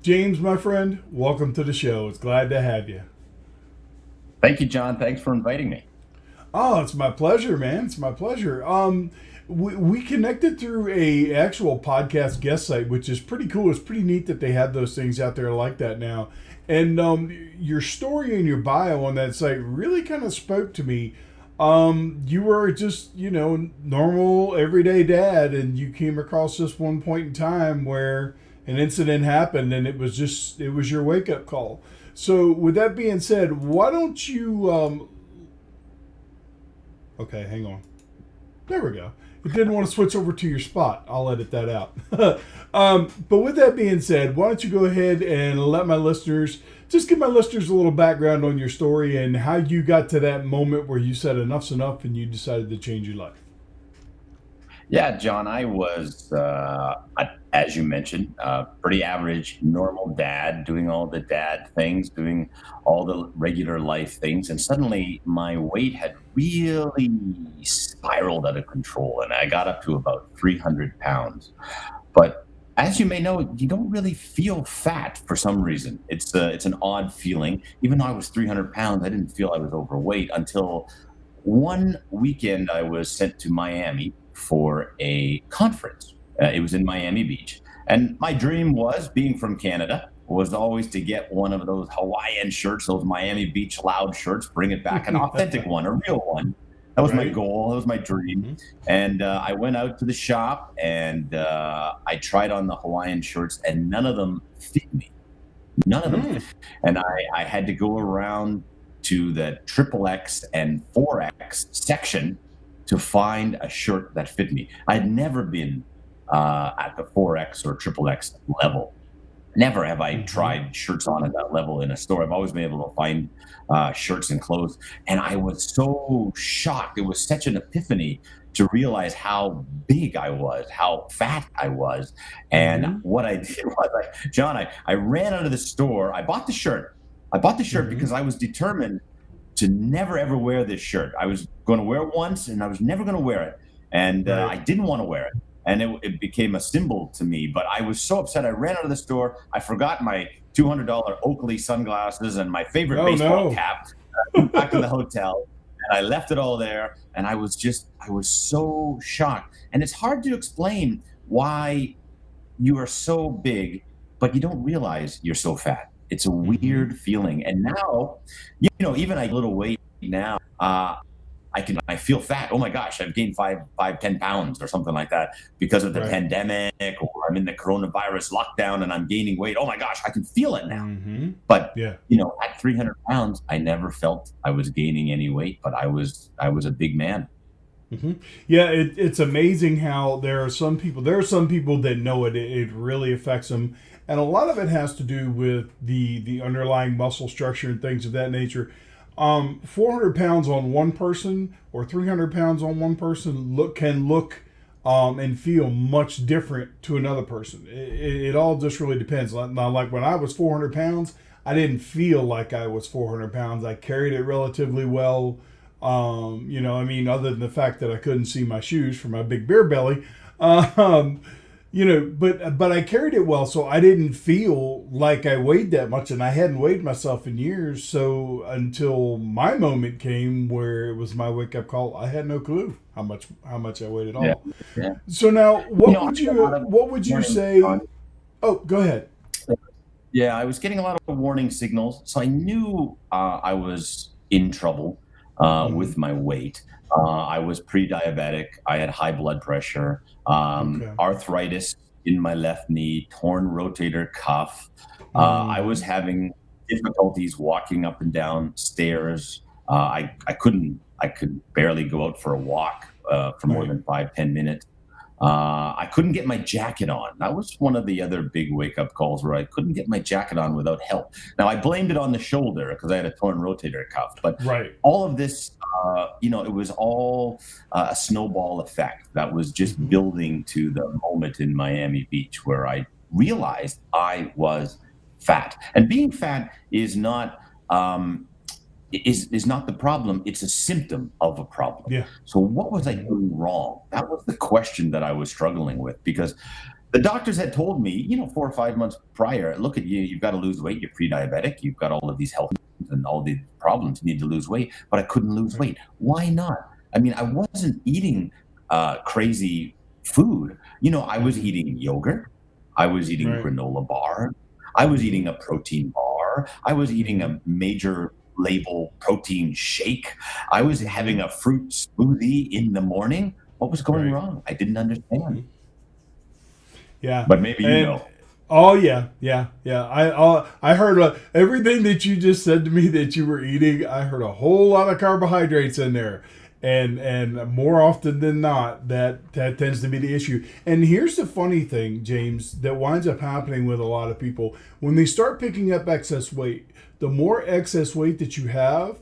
James, my friend, welcome to the show. It's glad to have you. Thank you, John. Thanks for inviting me. Oh, it's my pleasure, man. It's my pleasure. We connected through a actual podcast guest site, which is pretty cool. It's pretty neat that they have those things out there like that now. And your story and your bio on that site really kind of spoke to me. You were just, normal everyday dad, and you came across this one point in time where an incident happened, and it was your wake up call. So, with that being said, why don't you? Okay, hang on. There we go. It didn't want to switch over to your spot. I'll edit that out. But with that being said, why don't you go ahead and give my listeners a little background on your story and how you got to that moment where you said enough's enough and you decided to change your life. Yeah, John, I was, as you mentioned, pretty average, normal dad, doing all the dad things, doing all the regular life things. And suddenly my weight had really spiraled out of control. And I got up to about 300 pounds. But as you may know, you don't really feel fat for some reason. It's an odd feeling. Even though I was 300 pounds, I didn't feel I was overweight until one weekend I was sent to Miami for a conference. It was in Miami Beach. And my dream was, being from Canada, was always to get one of those Hawaiian shirts, those Miami Beach loud shirts, bring it back, an authentic one, a real one. That was my goal. That was my dream. Mm-hmm. And I went out to the shop and I tried on the Hawaiian shirts and none of them fit me. None of them. And I had to go around to the XXX and 4X section to find a shirt that fit me. I'd never been at the 4X or XXX level. Never have I tried shirts on at that level in a store. I've always been able to find shirts and clothes. And I was so shocked. It was such an epiphany to realize how big I was, how fat I was. And what I did was, I ran out of the store. I bought the shirt. Because I was determined to never, ever wear this shirt. I was going to wear it once and I was never going to wear it. And I didn't want to wear it. And it became a symbol to me. But I was so upset. I ran out of the store. I forgot my $200 Oakley sunglasses and my favorite baseball cap. I went back to the hotel and I left it all there. And I was so shocked. And it's hard to explain why you are so big, but you don't realize you're so fat. It's a weird feeling. And now, even I gain a little weight now, I feel fat. Oh my gosh, I've gained 10 pounds or something like that because of the pandemic, or I'm in the coronavirus lockdown and I'm gaining weight. Oh my gosh, I can feel it now. But at 300 pounds, I never felt I was gaining any weight, but I was a big man. Yeah, it's amazing how there are some people that know it really affects them. And a lot of it has to do with the underlying muscle structure and things of that nature. 400 pounds on one person or 300 pounds on one person can look and feel much different to another person. It all just really depends. Now, like when I was 400 pounds, I didn't feel like I was 400 pounds. I carried it relatively well. Other than the fact that I couldn't see my shoes for my big beer belly. But I carried it well, so I didn't feel like I weighed that much, and I hadn't weighed myself in years. So until my moment came where it was my wake up call, I had no clue how much I weighed at all. Yeah. So now, what would you say? Oh, go ahead. Yeah, I was getting a lot of warning signals, so I knew I was in trouble with my weight. I was pre-diabetic. I had high blood pressure, arthritis in my left knee, torn rotator cuff. I was having difficulties walking up and down stairs. I could barely go out for a walk for more than 5-10 minutes. I couldn't get my jacket on. That was one of the other big wake-up calls where I couldn't get my jacket on without help. Now, I blamed it on the shoulder because I had a torn rotator cuff. But all of this, it was all a snowball effect that was just building to the moment in Miami Beach where I realized I was fat. And being fat is not not the problem. It's a symptom of a problem. Yeah. So what was I doing wrong? That was the question that I was struggling with, because The doctors had told me, 4 or 5 months prior, look at you, you've got to lose weight, you're pre-diabetic, you've got all of these health and all these problems, you need to lose weight, but I couldn't lose Right. weight. Why not? I mean, I wasn't eating crazy food. I was Mm-hmm. eating yogurt, I was eating Right. granola bar, I was Mm-hmm. eating a protein bar, I was eating Mm-hmm. a major label protein shake, I was Mm-hmm. having a fruit smoothie in the morning. What was going Right. wrong? I didn't understand. Mm-hmm. Yeah. But maybe you And know. oh yeah, yeah, yeah. I heard everything that you just said to me that you were eating. I heard a whole lot of carbohydrates in there, and more often than not, that tends to be the issue. And here's the funny thing, James, that winds up happening with a lot of people when they start picking up excess weight. The more excess weight that you have,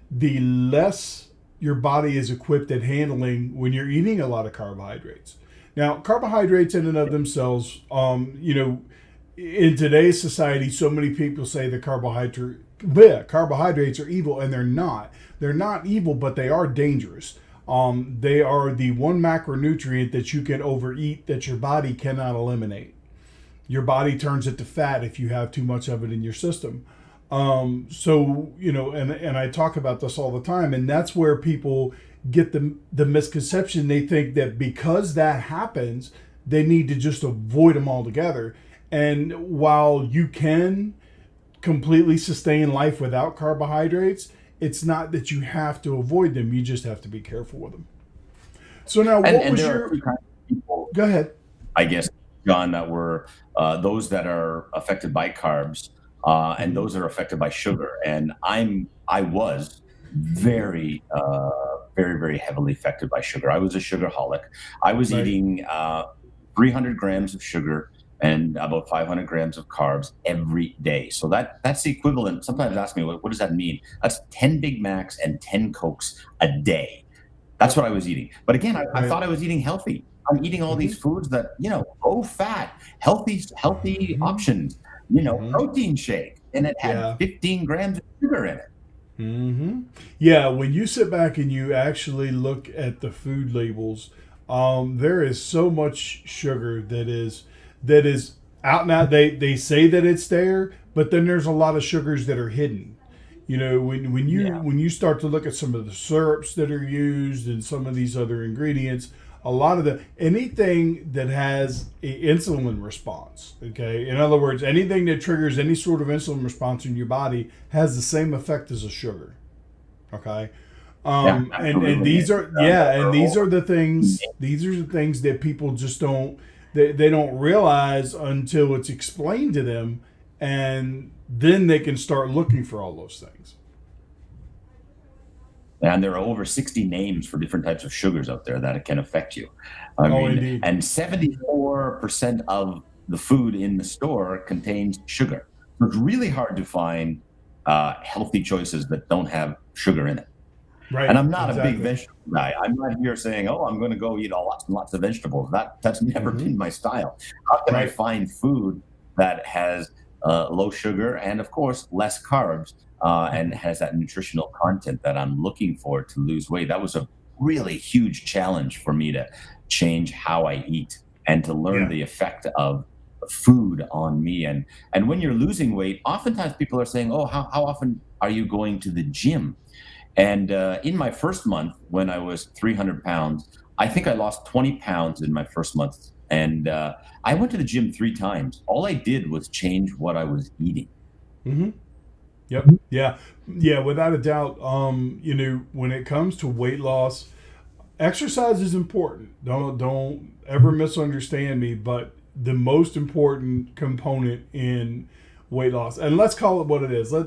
the less your body is equipped at handling when you're eating a lot of carbohydrates. Now, carbohydrates in and of themselves, in today's society, so many people say the carbohydrates are evil, and they're not. They're not evil, but they are dangerous. They are the one macronutrient that you can overeat that your body cannot eliminate. Your body turns it to fat if you have too much of it in your system. And I talk about this all the time, and that's where people get the misconception. They think that because that happens, they need to just avoid them altogether. And while you can completely sustain life without carbohydrates, it's not that you have to avoid them. You just have to be careful with them. So now, and what and was there are your? two kinds of people, Go ahead. I guess, John, that were those that are affected by carbs, and Mm-hmm. those that are affected by sugar. And I was very, very, very heavily affected by sugar. I was a sugarholic. I was Right. eating 300 grams of sugar and about 500 grams of carbs every day. So that's the equivalent. Sometimes ask me, what does that mean? That's 10 Big Macs and 10 Cokes a day. That's Yep. what I was eating. But again, I Right. thought I was eating healthy. I'm eating all Mm-hmm. these foods that, low fat, healthy Mm-hmm. options, Mm-hmm. protein shake, and it had Yeah. 15 grams of sugar in it. Hmm. Yeah, when you sit back and you actually look at the food labels, there is so much sugar that is out now. They say that it's there, but then there's a lot of sugars that are hidden. Yeah. When you start to look at some of the syrups that are used and some of these other ingredients, a lot of the anything that has a insulin response, okay, in other words, anything that triggers any sort of insulin response in your body has the same effect as a sugar, okay. Yeah, And absolutely. these And are, yeah, there and are these over are the things, that people just don't, they don't realize until it's explained to them, and then they can start looking for all those things. and there are over 60 names for different types of sugars out there that it can affect you. I Oh, mean, indeed. and 74% of the food in the store contains sugar. So it's really hard to find healthy choices that don't have sugar in it. And Right, I'm not a big exactly. vegetable guy. I'm not here saying, "Oh, I'm going to go eat lots and lots of vegetables." That's never Hmm. been my style. How can I Right. find food that has low sugar and, of course, less carbs, and Hmm. has that nutritional content that I'm looking for to lose weight? That was a really huge challenge for me to change how I eat and to learn Yeah. the effect of food on me. And when you're losing weight, oftentimes people are saying, "Oh, how often are you going to the gym?" And in my first month, when I was 300 pounds, I think I lost 20 pounds in my first month. And I went to the gym 3 times. All I did was change what I was eating. Hmm. Yep. Yeah. Yeah. Without a doubt. When it comes to weight loss, exercise is important. Don't ever misunderstand me. But the most important component in weight loss, and let's call it what it is. I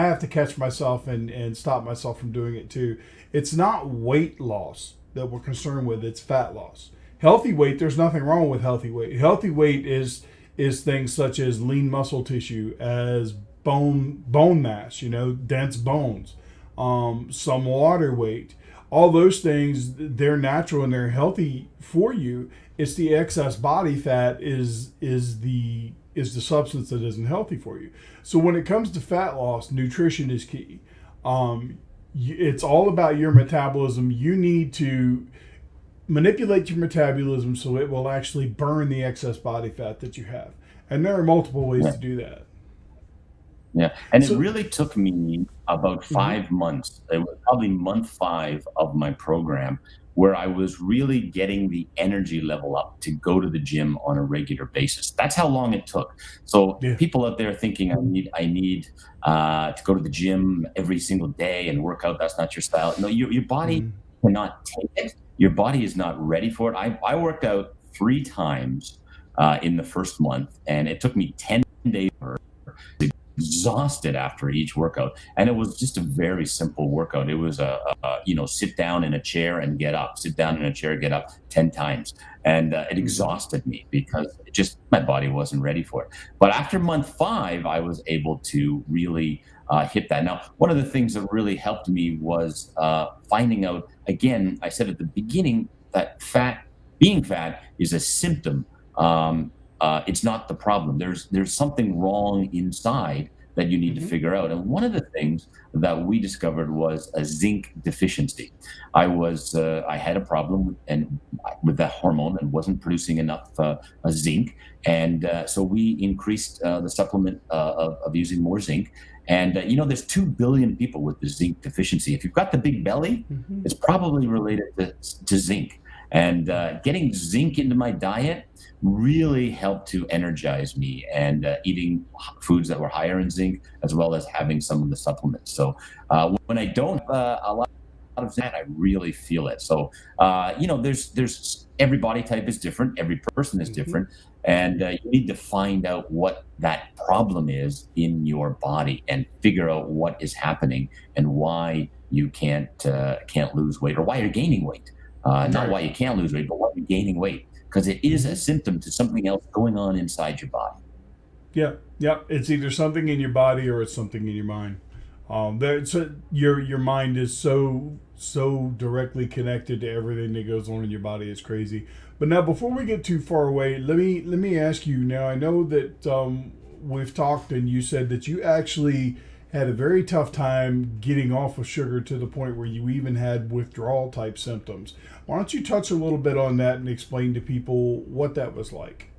have to catch myself and stop myself from doing it too. It's not weight loss that we're concerned with. It's fat loss. Healthy weight. There's nothing wrong with healthy weight. Healthy weight is things such as lean muscle tissue, as bone mass, dense bones, some water weight. All those things, they're natural and they're healthy for you. It's the excess body fat is the substance that isn't healthy for you. So when it comes to fat loss, nutrition is key. It's all about your metabolism. You need to manipulate your metabolism so it will actually burn the excess body fat that you have. And there are multiple ways Yeah. to do that. Yeah. And it So, really took me about mhm, 5 months. It was probably month 5 of my program where I was really getting the energy level up to go to the gym on a regular basis. That's how long it took. So yeah. people out there thinking I need to go to the gym every single day and work out. That's not your style. No, your body Mm, cannot take it. Your body is not ready for it. I worked out 3 times in the first month, and it took me 10 days exhausted after each workout, and it was just a very simple workout. It was sit down in a chair and get up, sit down in a chair, get up 10 times, and it mhm, exhausted me because it just my body wasn't ready for it. But after month 5 I was able to really hit that. Now, one of the things that really helped me was finding out, again, I said at the beginning that being fat is a symptom. It's not the problem. There's something wrong inside that you need to mhm, figure out. And one of the things that we discovered was a zinc deficiency. I had a problem with that hormone and wasn't producing enough zinc, and so we increased the supplement of using more zinc. And there's 2 billion people with the zinc deficiency. If you've got the big belly, mhm. it's probably related to zinc. And getting zinc into my diet really helped to energize me, and eating foods that were higher in zinc, as well as having some of the supplements. So when I don't a lot of zinc, I really feel it. So there's every body type is different, every person is Mhm. different, and you need to find out what that problem is in your body and figure out what is happening and why you can't lose weight, or why you're gaining weight. Not Right. why you can't lose weight, but why you're gaining weight, because it is a Mhm. symptom to something else going on inside your body. Yeah. Yeah. It's either something in your body or it's something in your mind. Your mind is so directly connected to everything that goes on in your body. It's crazy. But now, before we get too far away, let me ask you. Now, I know that we've talked, and you said that you actually had a very tough time getting off of sugar to the point where you even had withdrawal type symptoms. Why don't you touch a little bit on that and explain to people what that was like?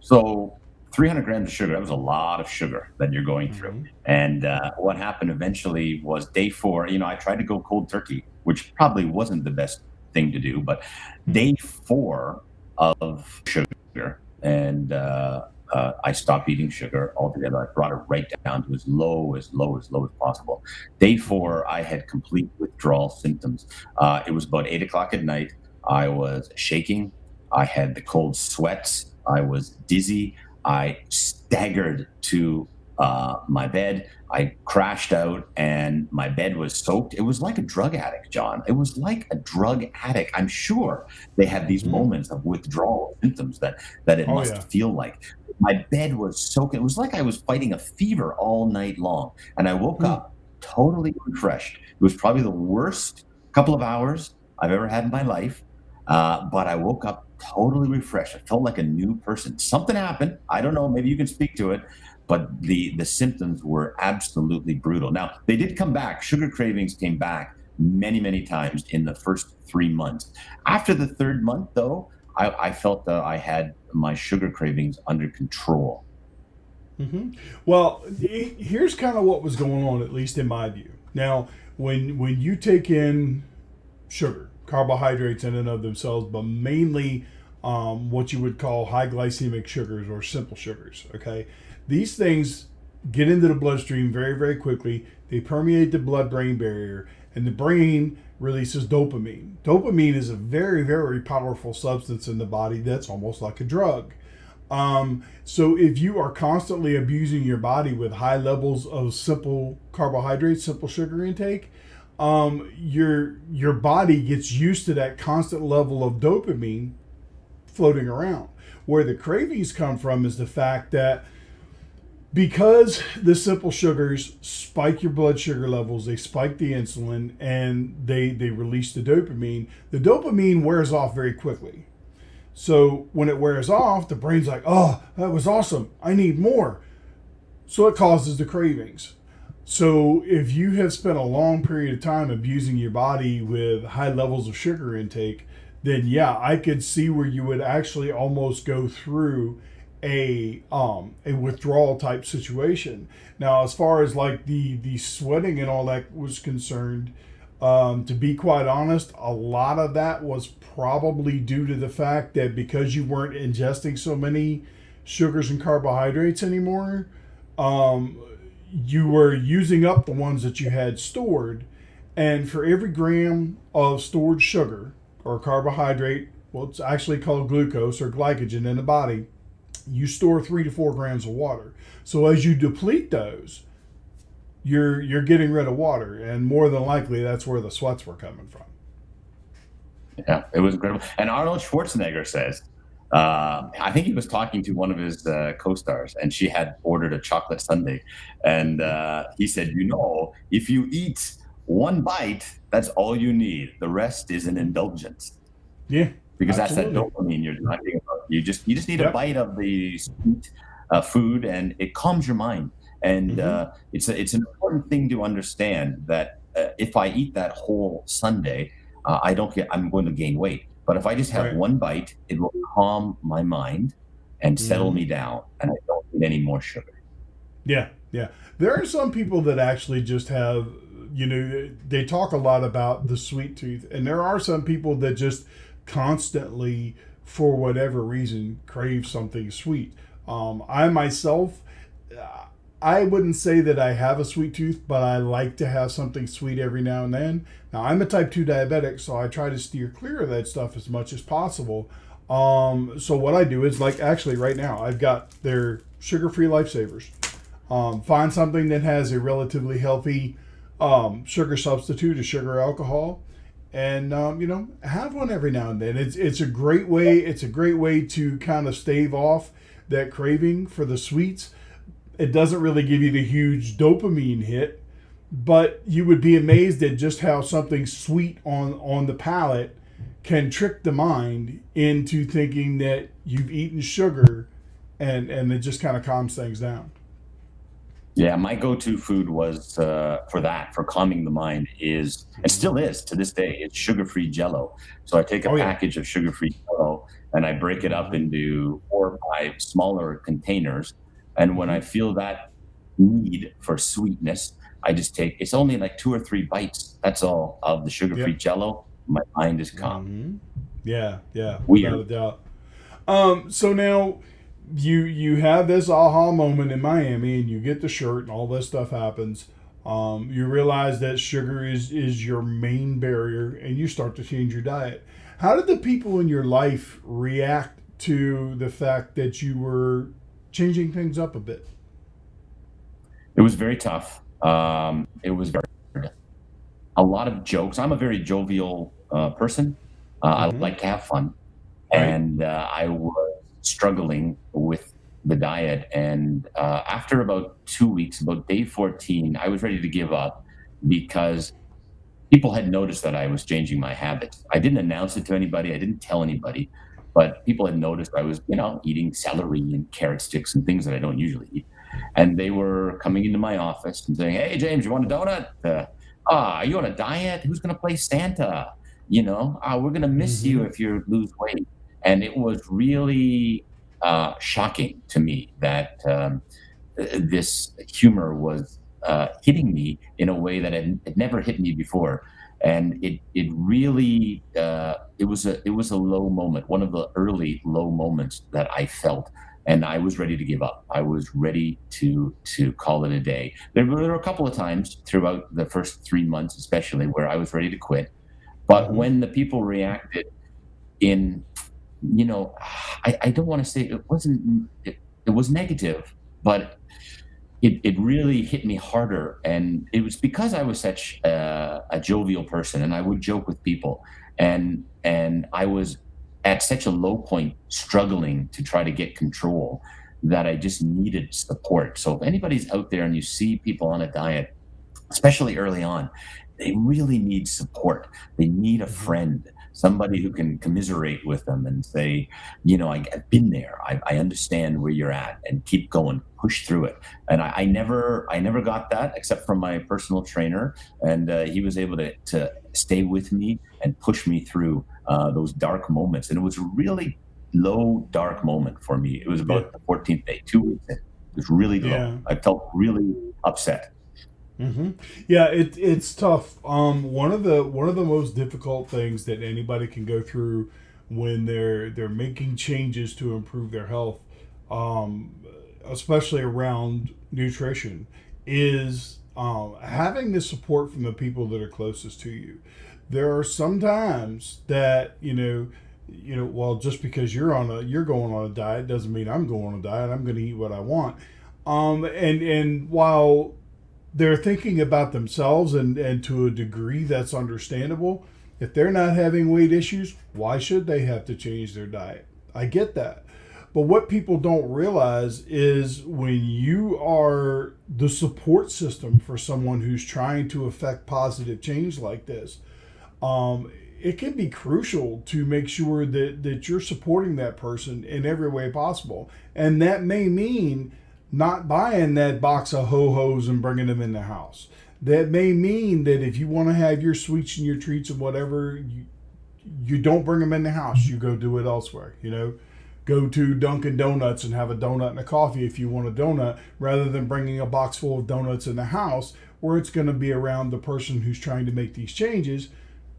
So 300 grams of sugar, that was a lot of sugar that you're going through. Mm-hmm. And what happened eventually was day 4, I tried to go cold turkey, which probably wasn't the best thing to do, but Mm-hmm. day 4 of sugar, and I stopped eating sugar altogether. I brought it right down to as low as possible. Day Mm-hmm. 4, I had complete withdrawal symptoms. It was about 8 o'clock at night. I was shaking. I had the cold sweats. I was dizzy. I staggered to my bed. I crashed out, and my bed was soaked. It was like a drug addict, John. It was like a drug addict. I'm sure they have these Mm-hmm. moments of withdrawal symptoms that it Oh yeah. must feel like. My bed was soaked. It was like I was fighting a fever all night long. And I woke Hmm. up totally refreshed. It was probably the worst couple of hours I've ever had in my life. But I woke up totally refreshed. I felt like a new person. Something happened. I don't know. Maybe you can speak to it. But the symptoms were absolutely brutal. Now, they did come back. Sugar cravings came back many, many times in the first 3 months. After the third month, though, I felt that I had my sugar cravings under control. Hmm. Well, here's kind of what was going on, at least in my view. Now, when you take in sugar, carbohydrates in and of themselves, but mainly what you would call high glycemic sugars or simple sugars. Okay, these things get into the bloodstream very, very quickly. They permeate the blood-brain barrier, and the brain releases dopamine. Dopamine is a very, very powerful substance in the body that's almost like a drug. So if you are constantly abusing your body with high levels of simple carbohydrates, simple sugar intake, your body gets used to that constant level of dopamine floating around. Where the cravings come from is the fact that because the simple sugars spike your blood sugar levels, they spike the insulin, and they release the dopamine wears off very quickly. So when it wears off, the brain's like, oh, that was awesome. I need more. So it causes the cravings. So, if you have spent a long period of time abusing your body with high levels of sugar intake, then yeah, I could see where you would actually almost go through a withdrawal type situation. Now, as far as like the sweating and all that was concerned, to be quite honest, a lot of that was probably due to the fact that because you weren't ingesting so many sugars and carbohydrates anymore, um, you were using up the ones that you had stored. And for every gram of stored sugar or carbohydrate, well, it's actually called glucose or glycogen in the body, you store 3 to 4 grams of water. So as you deplete those, you're getting rid of water, and more than likely that's where the sweats were coming from. Yeah, it was incredible. And Arnold Schwarzenegger says, I think he was talking to one of his co-stars, and she had ordered a chocolate sundae, and he said, if you eat one bite, that's all you need. The rest is an indulgence, Yeah, because that's that absolutely. dopamine you're talking about. You just need a Yep. bite of the sweet food, and it calms your mind. And Mm-hmm. it's an important thing to understand that if I eat that whole sundae, I'm going to gain weight. But if I just have Right. one bite, it will calm my mind and settle Mm-hmm. me down, and I don't need any more sugar. Yeah, yeah. There are some people that actually just have, they talk a lot about the sweet tooth, and there are some people that just constantly, for whatever reason, crave something sweet. I myself, uh, I wouldn't say that I have a sweet tooth, but I like to have something sweet every now and then. Now, I'm a type 2 diabetic, so I try to steer clear of that stuff as much as possible. So what I do is, like, actually right now, I've got their sugar-free lifesavers. Find something that has a relatively healthy sugar substitute, a sugar alcohol, and have one every now and then. It's a great way. It's a great way to kind of stave off that craving for the sweets. It doesn't really give you the huge dopamine hit, but you would be amazed at just how something sweet on the palate can trick the mind into thinking that you've eaten sugar, and it just kind of calms things down. Yeah, my go-to food was for calming the mind is, and Mm-hmm. still is to this day, it's sugar-free Jello. So I take a Oh yeah. package of sugar-free Jello and I break it up Mm-hmm. into 4 or 5 smaller containers. And when Mm-hmm. I feel that need for sweetness, I just take, it's only like 2 or 3 bites. That's all of the sugar-free Yep. Jello. My mind is calm. Mm-hmm. Yeah, yeah, without Weird. a doubt. So now you have this aha moment in Miami, and you get the shirt, and all this stuff happens. You realize that sugar is your main barrier, and you start to change your diet. How did the people in your life react to the fact that you were changing things up a bit? It was very tough. It was very hard. A lot of jokes. I'm a very jovial person. I Mm-hmm. like to have fun. Right. And I was struggling with the diet. And after about 2 weeks, about day 14, I was ready to give up because people had noticed that I was changing my habits. I didn't announce it to anybody. I didn't tell anybody, but people had noticed I was, eating celery and carrot sticks and things that I don't usually eat. And they were coming into my office and saying, "Hey, James, you want a donut? Are you on a diet? Who's going to play Santa? We're going to miss you Mm-hmm. if you lose weight." And it was really shocking to me that this humor was hitting me in a way that had never hit me before, and it really it was a low moment, one of the early low moments that I felt, and I was ready to give up. I was ready to call it a day. There were a couple of times throughout the first 3 months, especially, where I was ready to quit. But Mm-hmm. when the people reacted in, you know, I don't want to say it was negative, but it really hit me harder. And it was because I was such a jovial person, and I would joke with people, and I was at such a low point, struggling to try to get control, that I just needed support. So if anybody's out there and you see people on a diet, especially early on, they really need support. They need a Hmm. friend, somebody who can commiserate with them and say, I've been there. I understand where you're at, and keep going, push through it. And I never got that except from my personal trainer, and he was able to stay with me and push me through those dark moments. And it was a really low, dark moment for me. It was Yeah. about the 14th day, 2 weeks in. It was really low. Yeah. I felt really upset. Hmm. Yeah, it's tough. One of the most difficult things that anybody can go through when they're making changes to improve their health, um, especially around nutrition, is having the support from the people that are closest to you. There are some times that well, just because you're going on a diet doesn't mean I'm going on a diet. I'm going to eat what I want. And while they're thinking about themselves, and to a degree that's understandable. If they're not having weight issues, why should they have to change their diet? I get that. But what people don't realize is when you are the support system for someone who's trying to affect positive change like this, it can be crucial to make sure that you're supporting that person in every way possible. And that may mean not buying that box of ho-hos and bringing them in the house. That may mean that if you want to have your sweets and your treats and whatever, you don't bring them in the house. You go do it elsewhere. Go to Dunkin' Donuts and have a donut and a coffee if you want a donut, rather than bringing a box full of donuts in the house where it's going to be around the person who's trying to make these changes,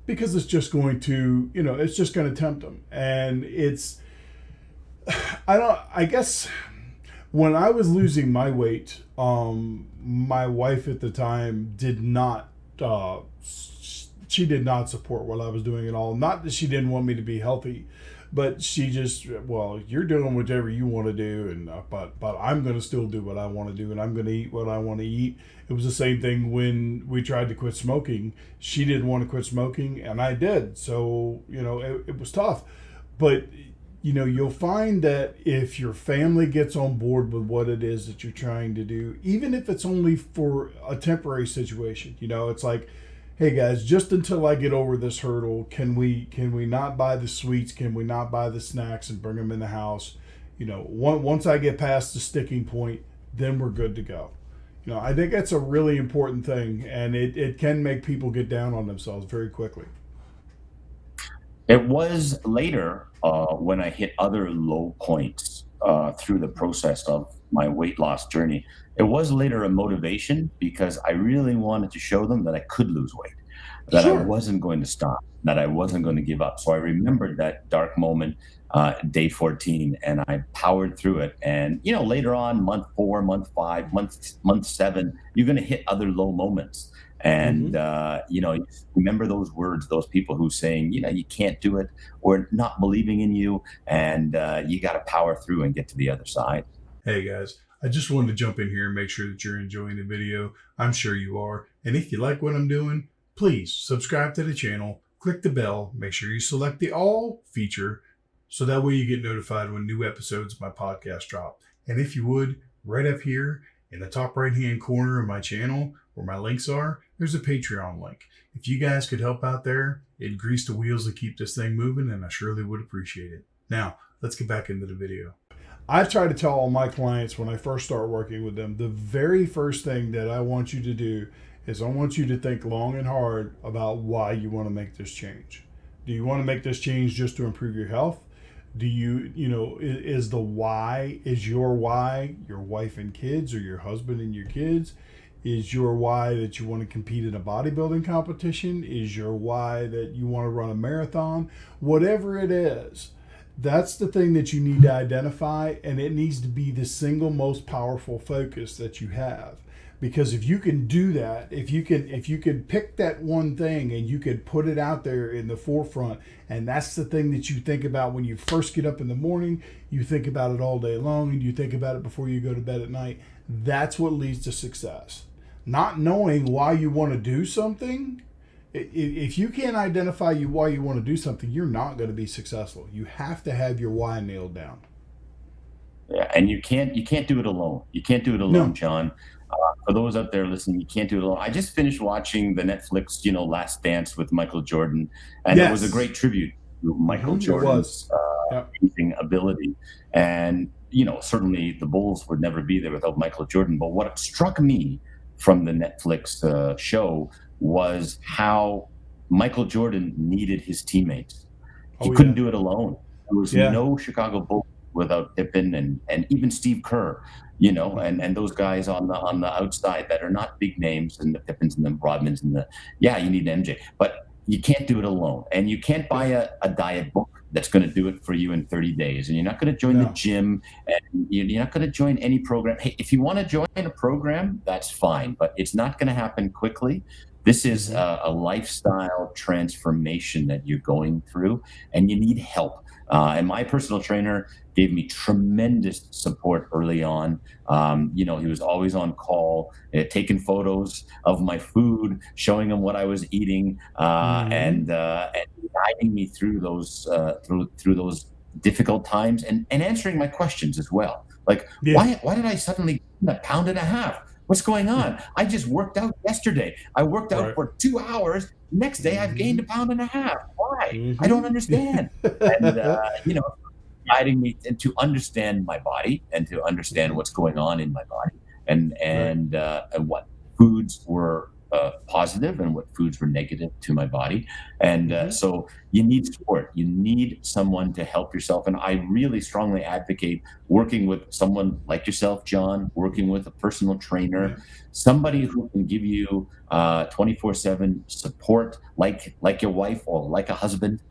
because it's just going to, it's just going to tempt them. And I guess when I was losing my weight, my wife at the time did not, she did not support what I was doing at all. Not that she didn't want me to be healthy, but she just, well, you're doing whatever you want to do, and but I'm going to still do what I want to do, and I'm going to eat what I want to eat. It was the same thing when we tried to quit smoking. She didn't want to quit smoking, and I did. So it was tough, but you'll find that if your family gets on board with what it is that you're trying to do, even if it's only for a temporary situation, it's like, hey guys, just until I get over this hurdle, can we not buy the sweets? Can we not buy the snacks and bring them in the house? Once I get past the sticking point, then we're good to go. I think that's a really important thing, and it can make people get down on themselves very quickly. It was later when I hit other low points through the process of my weight loss journey. It was later a motivation because I really wanted to show them that I could lose weight, that I Sure. wasn't going to stop, that I wasn't going to give up. So I remembered that dark moment, day 14, and I powered through it. And later on, month 4, month 5, month 7, you're going to hit other low moments. And Hmm. remember those words, those people who saying, you can't do it, or not believing in you, and you got to power through and get to the other side. Hey guys, I just wanted to jump in here and make sure that you're enjoying the video. I'm sure you are. And if you like what I'm doing, please subscribe to the channel, click the bell, make sure you select the all feature so that way you get notified when new episodes of my podcast drop. And if you would, right up here in the top right hand corner of my channel where my links are, there's a Patreon link. If you guys could help out there, it'd grease the wheels to keep this thing moving, and I surely would appreciate it. Now, let's get back into the video. I try to tell all my clients when I first start working with them, the very first thing that I want you to do is I want you to think long and hard about why you want to make this change. Do you want to make this change just to improve your health? Do is the why, is your why your wife and kids, or your husband and your kids? Is your why that you want to compete in a bodybuilding competition? Is your why that you want to run a marathon? Whatever it is, that's the thing that you need to identify, and it needs to be the single most powerful focus that you have. Because if you can do that, if you can pick that one thing and you can put it out there in the forefront, and that's the thing that you think about when you first get up in the morning, you think about it all day long, and you think about it before you go to bed at night, that's what leads to success. Not knowing why you want to do something, if you can't identify why you want to do something, you're not going to be successful. You have to have your why nailed down. Yeah, and you can't do it alone. You can't do it alone, No. John. for those out there listening, you can't do it alone. I just finished watching the Netflix, Last Dance with Michael Jordan, and it was a Yes. great tribute to Michael It was. Jordan's Yep. amazing ability. And, certainly the Bulls would never be there without Michael Jordan. But what struck me from the Netflix show was how Michael Jordan needed his teammates. He Oh couldn't yeah. do it alone. There was Yeah. no Chicago Bulls without Pippen and even Steve Kerr, and those guys on the outside that are not big names, and the Pippins and the Rodmans you need an MJ, but you can't do it alone, and you can't buy a diet book that's going to do it for you in 30 days, and you're not going to join the No. gym, and you're not going to join any program. Hey, if you want to join a program, that's fine, but it's not going to happen quickly. This is a lifestyle transformation that you're going through, and you need help. And my personal trainer gave me tremendous support early on. He was always on call, taking photos of my food, showing him what I was eating, and guiding me through those through those difficult times, and answering my questions as well. Like, Yeah. why did I suddenly gain a pound and a half? What's going on? I just worked out yesterday. I worked out Right. for 2 hours. Next day, I've gained a pound and a half. Why? I don't Mhm. understand. And, guiding me to understand my body and to understand what's going on in my body, and Right. and what foods were positive and what foods were negative to my body. And Mhm. so you need support. You need someone to help yourself. And I really strongly advocate working with someone like yourself, John, working with a personal trainer, Yeah. somebody who can give you 24/7 support, like your wife or like a husband,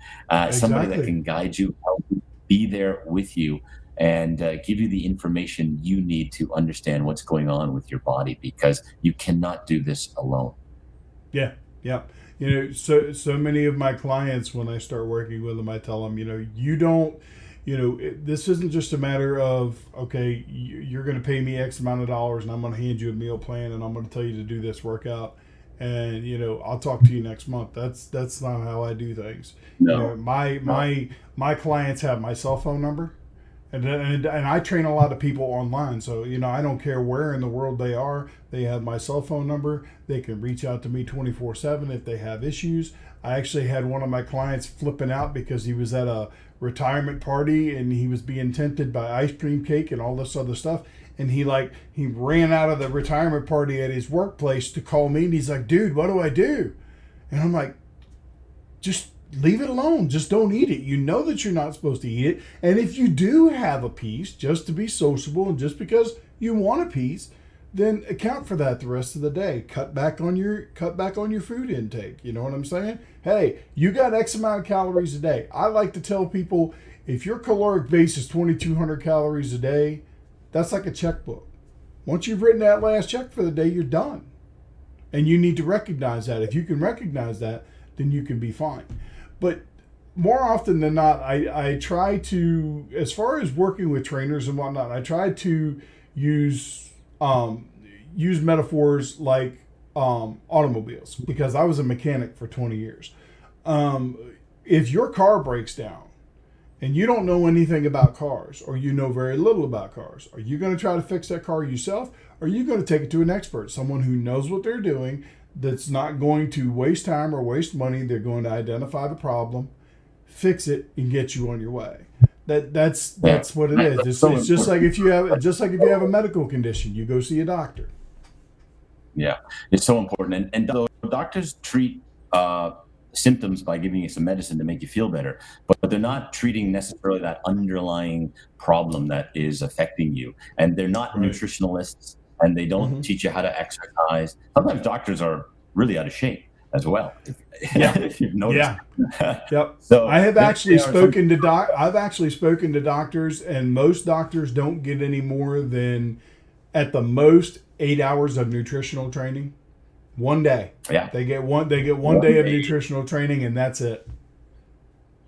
somebody that Exactly. can guide you, help you, be there with you, and give you the information you need to understand what's going on with your body, because you cannot do this alone. Yeah, yeah. So many of my clients, when I start working with them, I tell them, you don't, this isn't just a matter of, okay, you're going to pay me X amount of dollars, and I'm going to hand you a meal plan, and I'm going to tell you to do this workout, and I'll talk to you next month. That's not how I do things. No, no. My clients have my cell phone number. And I train a lot of people online, so I don't care where in the world they are. They have my cell phone number. They can reach out to me 24/7 if they have issues. I actually had one of my clients flipping out because he was at a retirement party and he was being tempted by ice cream cake and all this other stuff. And he ran out of the retirement party at his workplace to call me, and he's like, "Dude, what do I do?" And I'm like, just leave it alone. Just don't eat it. You know that you're not supposed to eat it. And if you do have a piece, just to be sociable and just because you want a piece, then account for that the rest of the day. Cut back on your food intake. You know what I'm saying? Hey, you got X amount of calories a day. I like to tell people, if your caloric base is 2,200 calories a day, that's like a checkbook. Once you've written that last check for the day, you're done. And you need to recognize that. If you can recognize that, then you can be fine. But more often than not, I try to, as far as working with trainers and whatnot, I try to use use metaphors like automobiles, because I was a mechanic for 20 years. Um, if your car breaks down and you don't know anything about cars, or you know very little about cars, are you going to try to fix that car yourself? Or are you going to take it to an expert, someone who knows what they're doing, that's not going to waste time or waste money? They're going to identify the problem, fix it, and get you on your way. Yeah, That's what it is. that's It's, so it's just like important. if you have a medical condition, you go see a doctor. Yeah, it's so important. And doctors treat symptoms by giving you some medicine to make you feel better, but they're not treating necessarily that underlying problem that is affecting you. And they're not Right. nutritionalists, and they don't Hmm. teach you how to exercise. Sometimes doctors are really out of shape as well, if, Yeah. if you've noticed. Yeah. Yep. I So have they actually are some. spoken to I've actually spoken to doctors, and most doctors don't get any more than, at the most, 8 hours of nutritional training. One day. Yeah, They get one one day of day. nutritional training, and that's it.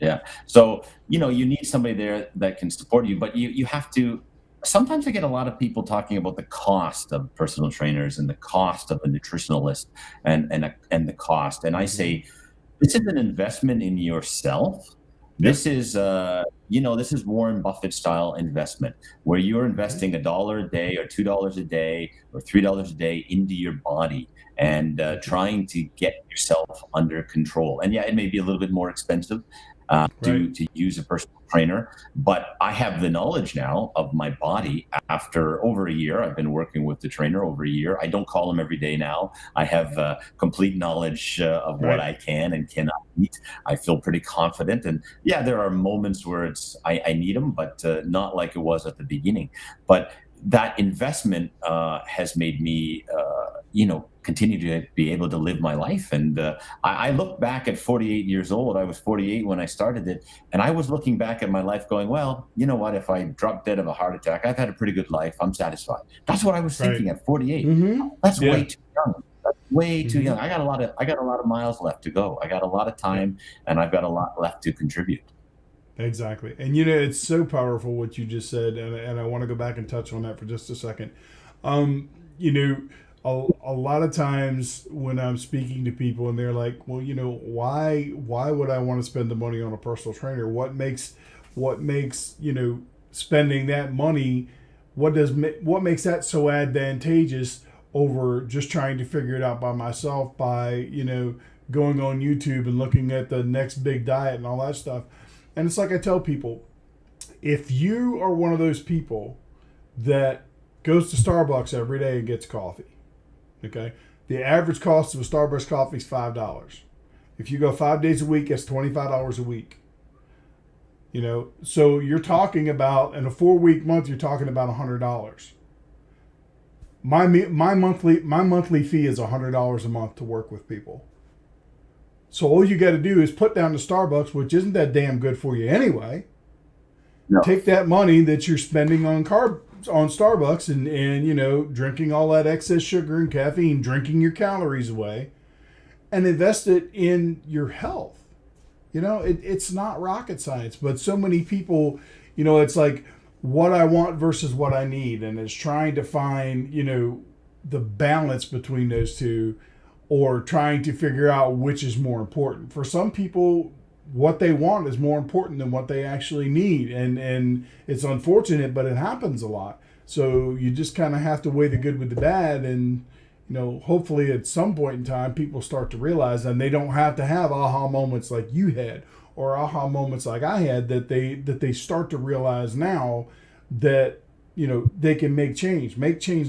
Yeah. So, you need somebody there that can support you, but you have to. Sometimes I get a lot of people talking about the cost of personal trainers and the cost of a nutritionalist, and the cost. And I Hmm. say, this is an investment in yourself, Yep. This is, this is Warren Buffett style investment where you're Mhm. investing $1 a day or $2 a day or $3 a day into your body and trying to get yourself under control. And yeah, it may be a little bit more expensive Right. to use a personal trainer, but I have the knowledge now of my body after over a year. I've been working with the trainer over a year. I don't call him every day now. I have complete knowledge of what Right. I can and cannot eat. I feel pretty confident. And yeah, there are moments where I need them, but not like it was at the beginning. But that investment has made me, continue to be able to live my life. And I look back at 48 years old. I was 48 when I started it. And I was looking back at my life going, well, you know what? If I drop dead of a heart attack, I've had a pretty good life. I'm satisfied. That's what I was Right. thinking at 48. Mm-hmm. That's way Yeah. too young. That's way too Mm-hmm. young. I got a lot of miles left to go. I got a lot of Yeah. time and I've got a lot left to contribute. Exactly. And it's so powerful what you just said, and I want to go back and touch on that for just a second. Um, you know, a lot of times when I'm speaking to people and they're like, well, why would I want to spend the money on a personal trainer? What makes spending that money, what makes that so advantageous over just trying to figure it out by myself by, going on YouTube and looking at the next big diet and all that stuff. And it's like I tell people, if you are one of those people that goes to Starbucks every day and gets coffee, okay, the average cost of a Starbucks coffee is $5. If you go 5 days a week, it's $25 a week. So you're talking about in a 4 week month, you're talking about $100. My monthly fee is $100 a month to work with people. So all you got to do is put down the Starbucks, which isn't that damn good for you anyway. No. Take that money that you're spending on Starbucks and drinking all that excess sugar and caffeine, drinking your calories away, and invest it in your health. It's not rocket science, but so many people, it's like what I want versus what I need, and it's trying to find the balance between those two, or trying to figure out which is more important. For some people, what they want is more important than what they actually need, and it's unfortunate, but it happens a lot. So you just kind of have to weigh the good with the bad, and hopefully at some point in time people start to realize, and they don't have to have aha moments like you had, or aha moments like I had, that they start to realize now that they can make change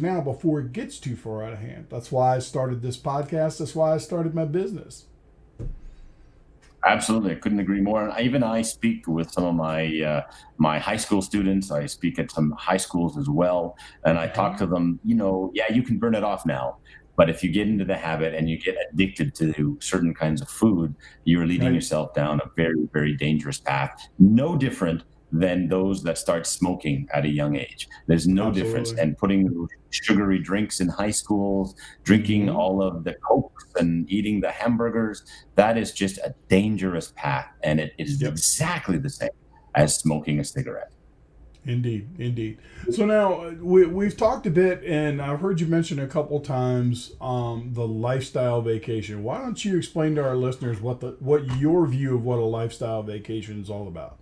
now before it gets too far out of hand. That's why I started this podcast. That's why I started my business. Absolutely, I couldn't agree more. And even I speak with some of my high school students. I speak at some high schools as well, and I talk Uh-huh. to them. Yeah, you can burn it off now, but if you get into the habit and you get addicted to certain kinds of food, you're leading Right. yourself down a very, very dangerous path. No different than those that start smoking at a young age. There's no difference. Absolutely. And putting those sugary drinks in high schools, drinking Mm-hmm. all of the cokes and eating the hamburgers, that is just a dangerous path, and it is Yep. exactly the same as smoking a cigarette. Indeed, indeed. So now we've talked a bit, and I've heard you mention a couple times the lifestyle vacation. Why don't you explain to our listeners what your view of what a lifestyle vacation is all about?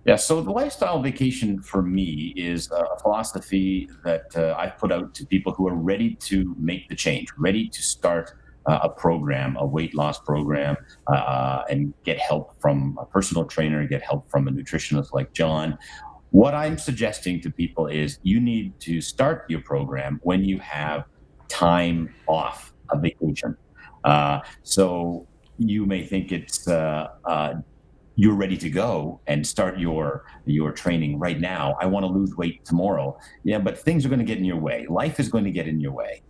Yeah, so the lifestyle vacation for me is a philosophy that I've put out to people who are ready to make the change, ready to start a program, a weight loss program, and get help from a personal trainer, get help from a nutritionist like John. What I'm suggesting to people is you need to start your program when you have time off, a vacation. So you may think it's you're ready to go and start your training right now. I want to lose weight tomorrow. Yeah, but things are going to get in your way. Life is going to get in your way.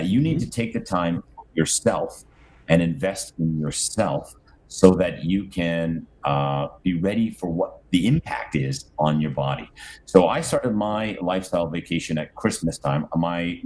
You need Mm-hmm. to take the time for yourself and invest in yourself so that you can be ready for what the impact is on your body. So I started my lifestyle vacation at Christmas time. My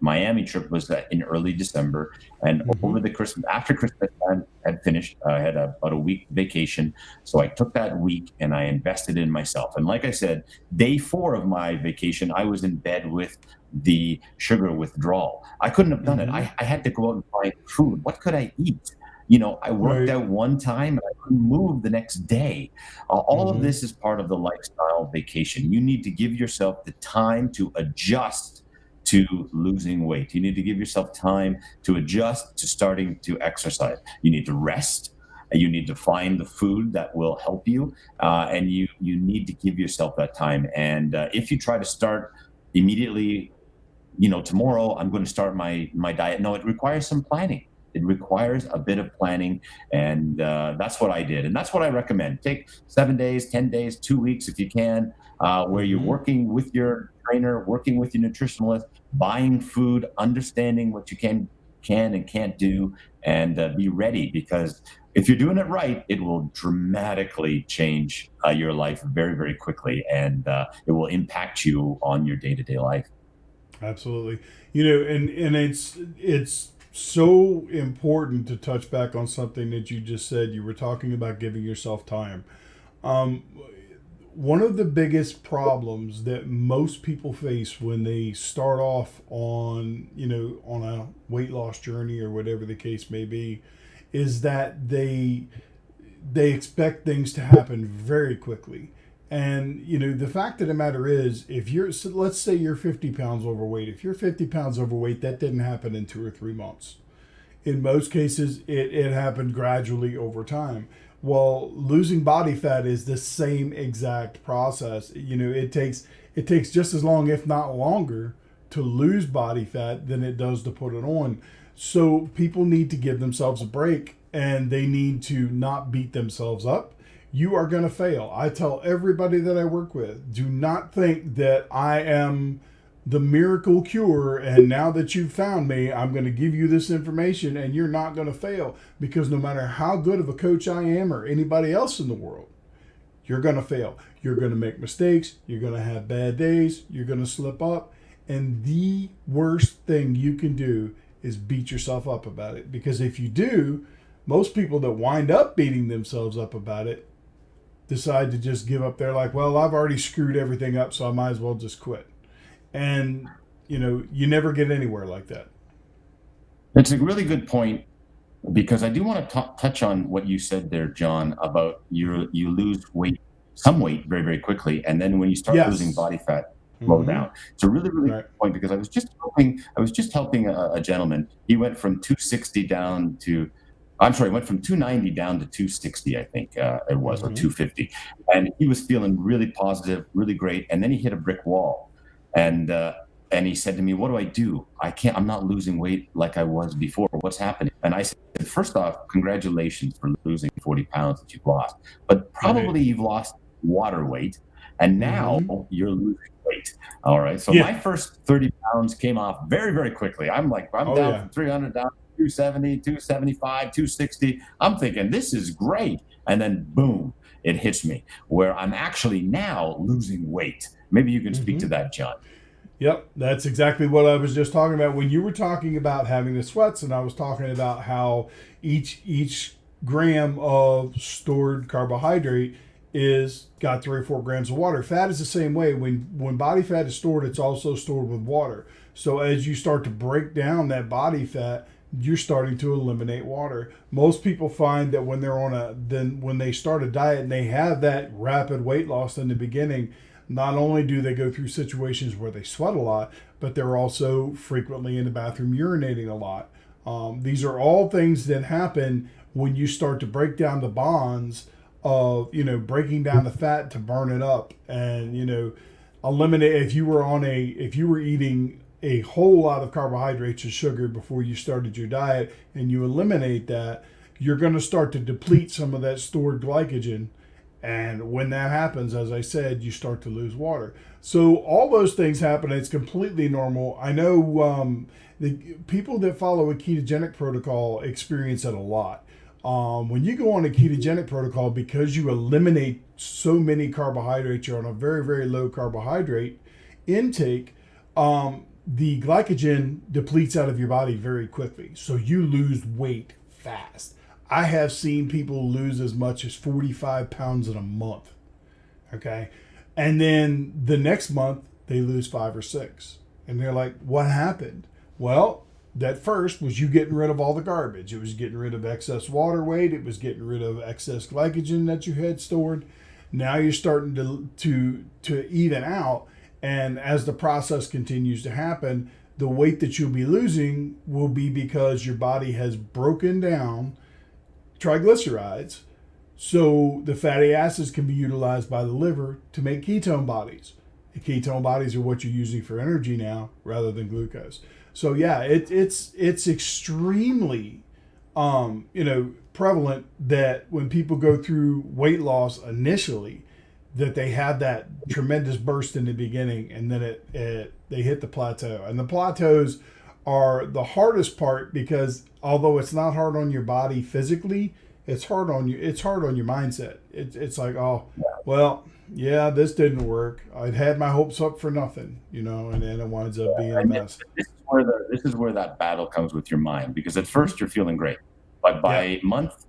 Miami trip was in early December, and Mm-hmm. over the Christmas after Christmas time had finished, I had about a week vacation. So I took that week and I invested in myself. And like I said, day 4 of my vacation, I was in bed with the sugar withdrawal. I couldn't have done it. Mm-hmm. I had to go out and find food. What could I eat? I worked Right. out one time and I couldn't move the next day. All of Mm-hmm. this is part of the lifestyle vacation. You need to give yourself the time to adjust to losing weight. You need to give yourself time to adjust to starting to exercise. You need to rest. You need to find the food that will help you, and you need to give yourself that time. And if you try to start immediately, tomorrow I'm going to start my diet. No, it requires some planning. It requires a bit of planning, and that's what I did, and that's what I recommend. Take 7 days, 10 days, 2 weeks if you can, where you're Mm-hmm. working with your trainer, working with your nutritionalist, buying food, understanding what you can and can't do, and be ready, because if you're doing it right, it will dramatically change your life very, very quickly, and it will impact you on your day-to-day life. Absolutely. And it's so important to touch back on something that you just said. You were talking about giving yourself time. Um, One of the biggest problems that most people face when they start off on a weight loss journey or whatever the case may be is that they expect things to happen very quickly. And the fact of the matter is, if you're so let's say you're 50 pounds overweight. If you're 50 pounds overweight, that didn't happen in 2 or 3 months. In most cases, it happened gradually over time. Well, losing body fat is the same exact process. It takes just as long, if not longer, to lose body fat than it does to put it on. So people need to give themselves a break, and they need to not beat themselves up. You are going to fail. I tell everybody that I work with, do not think that I am the miracle cure, and now that you've found me, I'm going to give you this information and you're not going to fail, because no matter how good of a coach I am or anybody else in the world, you're going to fail. You're going to make mistakes. You're going to have bad days. You're going to slip up. And the worst thing you can do is beat yourself up about it. Because if you do, most people that wind up beating themselves up about it decide to just give up. They're like, well, I've already screwed everything up, so I might as well just quit. And, you never get anywhere like that. It's a really good point, because I do want to touch on what you said there, John, about you lose weight, some weight, very, very quickly, and then when you start losing Yes. body fat, slow Mm-hmm. down. It's a really, really Right. good point, because I was just helping a gentleman. He went from 260 down to, I'm sorry, went from 290 down to 260, I think it was, or Mm-hmm. 250, and he was feeling really positive, really great, and then he hit a brick wall, and he said to me, "What do I do? I'm not losing weight like I was before. What's happening?" And I said, "First off, congratulations for losing 40 pounds that you've lost. But Right. probably you've lost water weight, and now Mm-hmm. you're losing weight." All right. So Yeah. my first 30 pounds came off very, very quickly. I'm Oh, down yeah. from 300 down to 270, 275, 260. I'm thinking, this is great. And then boom, it hits me where I'm actually now losing weight. Maybe you can speak to Mm-hmm. that, John. Yep. That's exactly what I was just talking about when you were talking about having the sweats, and I was talking about how each gram of stored carbohydrate is got 3 or 4 grams of water. Fat is the same way. When body fat is stored, it's also stored with water. So as you start to break down that body fat, you're starting to eliminate water. Most people find that when they start a diet and they have that rapid weight loss in the beginning, not only do they go through situations where they sweat a lot, but they're also frequently in the bathroom urinating a lot. These are all things that happen when you start to break down the bonds of breaking down the fat to burn it up, and eliminate. If you were eating a whole lot of carbohydrates and sugar before you started your diet, and you eliminate that, you're going to start to deplete some of that stored glycogen. And when that happens, as I said, you start to lose water. So all those things happen. It's completely normal. I know the people that follow a ketogenic protocol experience it a lot. When you go on a ketogenic protocol, because you eliminate so many carbohydrates, you're on a very, very low carbohydrate intake, the glycogen depletes out of your body very quickly. So you lose weight fast. I have seen people lose as much as 45 pounds in a month. Okay. And then the next month, they lose 5 or 6. And they're like, what happened? Well, that first was you getting rid of all the garbage. It was getting rid of excess water weight. It was getting rid of excess glycogen that you had stored. Now you're starting to even out, and as the process continues to happen, the weight that you'll be losing will be because your body has broken down triglycerides, so the fatty acids can be utilized by the liver to make ketone bodies. The ketone bodies are what you're using for energy now rather than glucose. So yeah, it's extremely prevalent that when people go through weight loss initially, that they have that tremendous burst in the beginning, and then they hit the plateau. And the plateaus are the hardest part, because although it's not hard on your body physically, it's hard on you. It's hard on your mindset. It's like, oh, well, yeah, this didn't work. I'd had my hopes up for nothing, and then it winds up being a mess. This is where that battle comes with your mind, because at first you're feeling great, but by month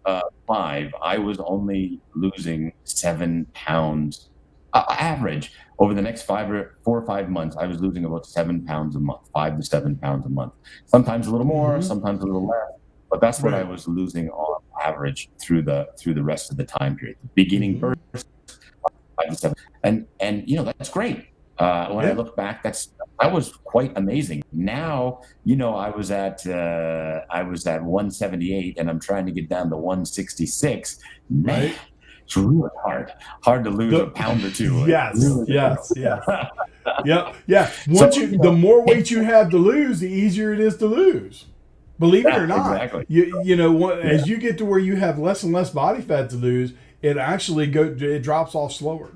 5, I was only losing 7 pounds average. Over the next 4 or 5 months, I was losing about 7 pounds a month, 5 to 7 pounds a month. Sometimes a little more, sometimes a little less, but that's what I was losing on average through the rest of the time period. The beginning burst, 5 to 7, and that's great. When I look back, that was quite amazing. Now, I was at 178, and I'm trying to get down to 166. Man, it's really hard to lose a pound or two. Yes. Really Yeah. The more weight you have to lose, the easier it is to lose. Believe it or not, exactly. As you get to where you have less and less body fat to lose, it actually it drops off slower.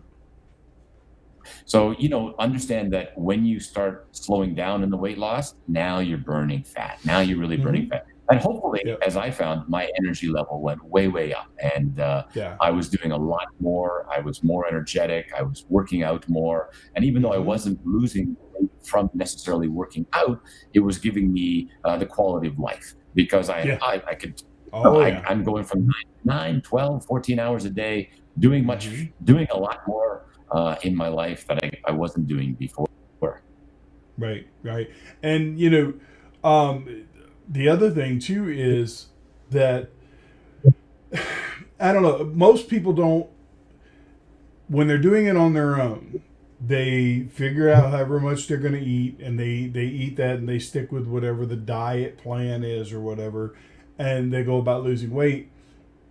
So, understand that when you start slowing down in the weight loss, now you're burning fat. Now you're really burning fat. And hopefully, as I found, my energy level went way, way up. And I was doing a lot more. I was more energetic. I was working out more. And even though I wasn't losing weight from necessarily working out, it was giving me the quality of life, because I could, I'm going from 9, 12, 14 hours a day, doing a lot more in my life that I wasn't doing before. Right. And, the other thing too is that, I don't know, most people don't, when they're doing it on their own, they figure out however much they're going to eat, and they eat that, and they stick with whatever the diet plan is or whatever, and they go about losing weight,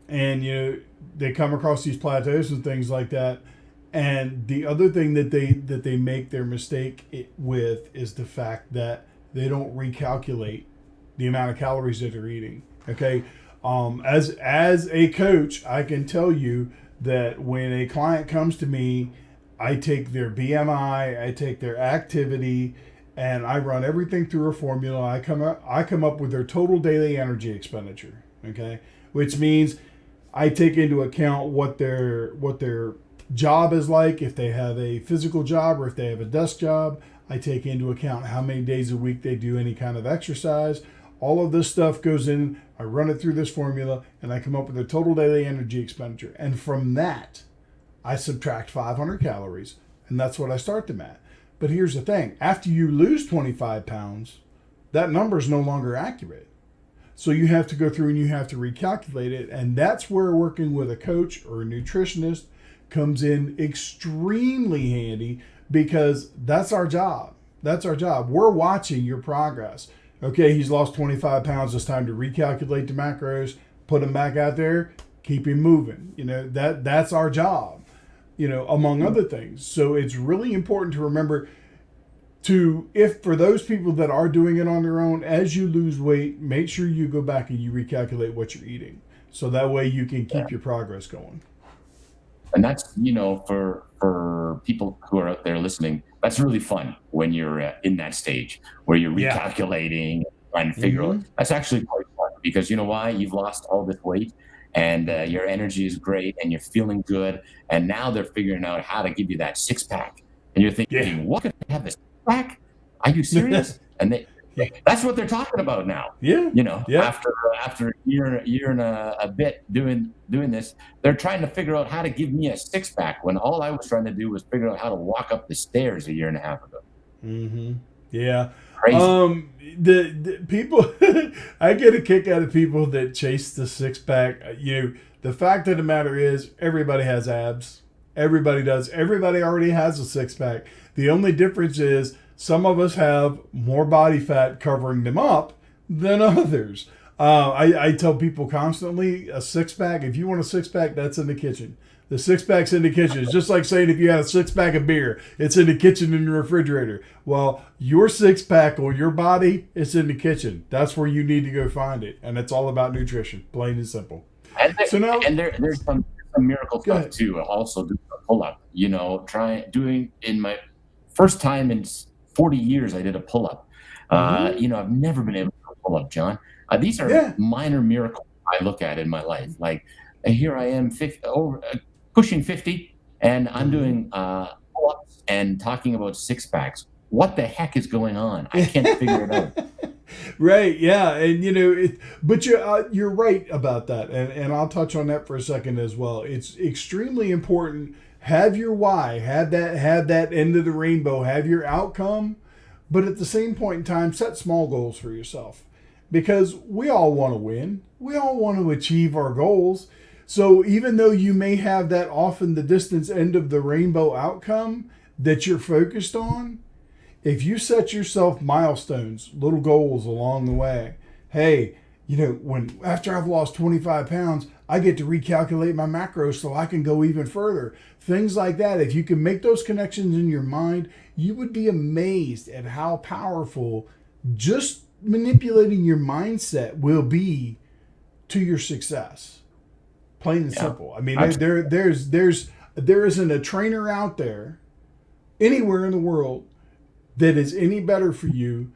and they come across these plateaus and things like that. And the other thing that they make their mistake with is the fact that they don't recalculate the amount of calories that they're eating. Okay, as a coach, I can tell you that when a client comes to me, I take their BMI, I take their activity, and I run everything through a formula. I come up with their total daily energy expenditure. Okay, which means I take into account what their job is like, if they have a physical job or if they have a desk job. I take into account how many days a week they do any kind of exercise. All of this stuff goes in, I run it through this formula, and I come up with a total daily energy expenditure. And from that, I subtract 500 calories, and that's what I start them at. But here's the thing, after you lose 25 pounds, that number is no longer accurate. So you have to go through and you have to recalculate it, and that's where working with a coach or a nutritionist comes in extremely handy, because that's our job. We're watching your progress. Okay, he's lost 25 pounds. It's time to recalculate the macros, put him back out there, keep him moving. That's our job, among other things. So it's really important to remember if for those people that are doing it on their own, as you lose weight, make sure you go back and you recalculate what you're eating. So that way you can keep your progress going. And that's, for people who are out there listening, that's really fun when you're in that stage where you're recalculating, trying to figure out. That's actually quite fun, because you know why? You've lost all this weight, and your energy is great, and you're feeling good. And now they're figuring out how to give you that 6-pack. And you're thinking, what could I have a 6-pack? Are you serious? And that's what they're talking about now. After a year and a bit doing this, they're trying to figure out how to give me a 6-pack, when all I was trying to do was figure out how to walk up the stairs a year and a half ago. Yeah. Crazy. The people, I get a kick out of people that chase the six pack. The fact of the matter is, everybody has abs. Everybody does. Everybody already has a six pack. The only difference is some of us have more body fat covering them up than others. I tell people constantly, a six pack, if you want a six pack, that's in the kitchen. The six pack's in the kitchen. It's just like saying if you had a six pack of beer, it's in the kitchen in the refrigerator. Well, your six pack on your body, it's in the kitchen. That's where you need to go find it. And it's all about nutrition, plain and simple. There's some miracle stuff too. Also, do a pull up. In my first time in 40 years, I did a pull up. I've never been able to pull up, John. These are minor miracles I look at in my life. Like here I am, pushing 50, and I'm doing pull-ups and talking about six packs. What the heck is going on? I can't figure it out. Right, yeah, and but you're right about that, and I'll touch on that for a second as well. It's extremely important. Have your why, have that end of the rainbow, have your outcome, but at the same point in time, set small goals for yourself, because we all want to win, we all want to achieve our goals. So even though you may have that off in the distance end of the rainbow outcome that you're focused on, if you set yourself milestones, little goals along the way, hey, when after I've lost 25 pounds, I get to recalculate my macros so I can go even further. Things like that. If you can make those connections in your mind, you would be amazed at how powerful just manipulating your mindset will be to your success. Plain and simple. I mean, there isn't a trainer out there anywhere in the world that is any better for you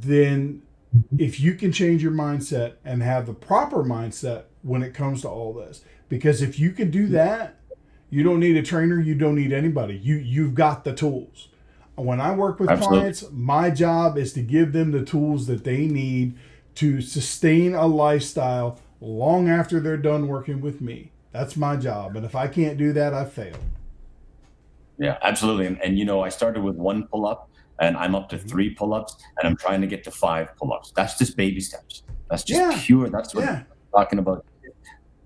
than if you can change your mindset and have the proper mindset when it comes to all this. Because if you can do that, you don't need a trainer. You don't need anybody. You've got the tools. When I work with clients, my job is to give them the tools that they need to sustain a lifestyle long after they're done working with me. That's my job. And if I can't do that, I fail. Yeah, absolutely. And I started with one pull-up, and I'm up to 3 pull-ups, and I'm trying to get to 5 pull-ups. That's just baby steps. That's just pure. That's what I'm talking about.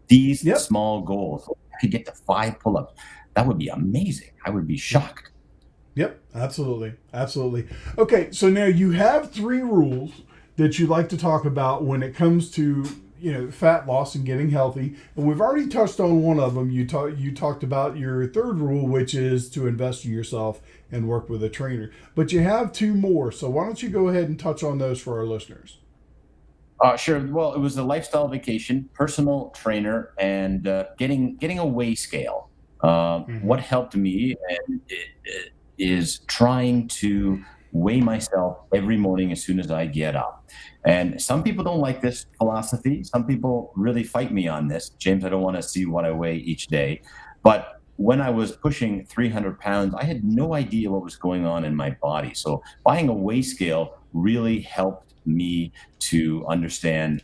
These small goals. If I could get to 5 pull-ups, that would be amazing. I would be shocked. Yep, absolutely. Absolutely. Okay, so now you have 3 rules that you like to talk about when it comes to fat loss and getting healthy, and we've already touched on one of them. You talked about your 3rd rule, which is to invest in yourself and work with a trainer. But you have 2 more, so why don't you go ahead and touch on those for our listeners? Sure. Well, it was a lifestyle vacation, personal trainer, and getting a weigh scale. What helped me is trying to weigh myself every morning as soon as I get up. And some people don't like this philosophy. Some people really fight me on this. James, I don't want to see what I weigh each day. But when I was pushing 300 pounds, I had no idea what was going on in my body. So buying a weigh scale really helped me to understand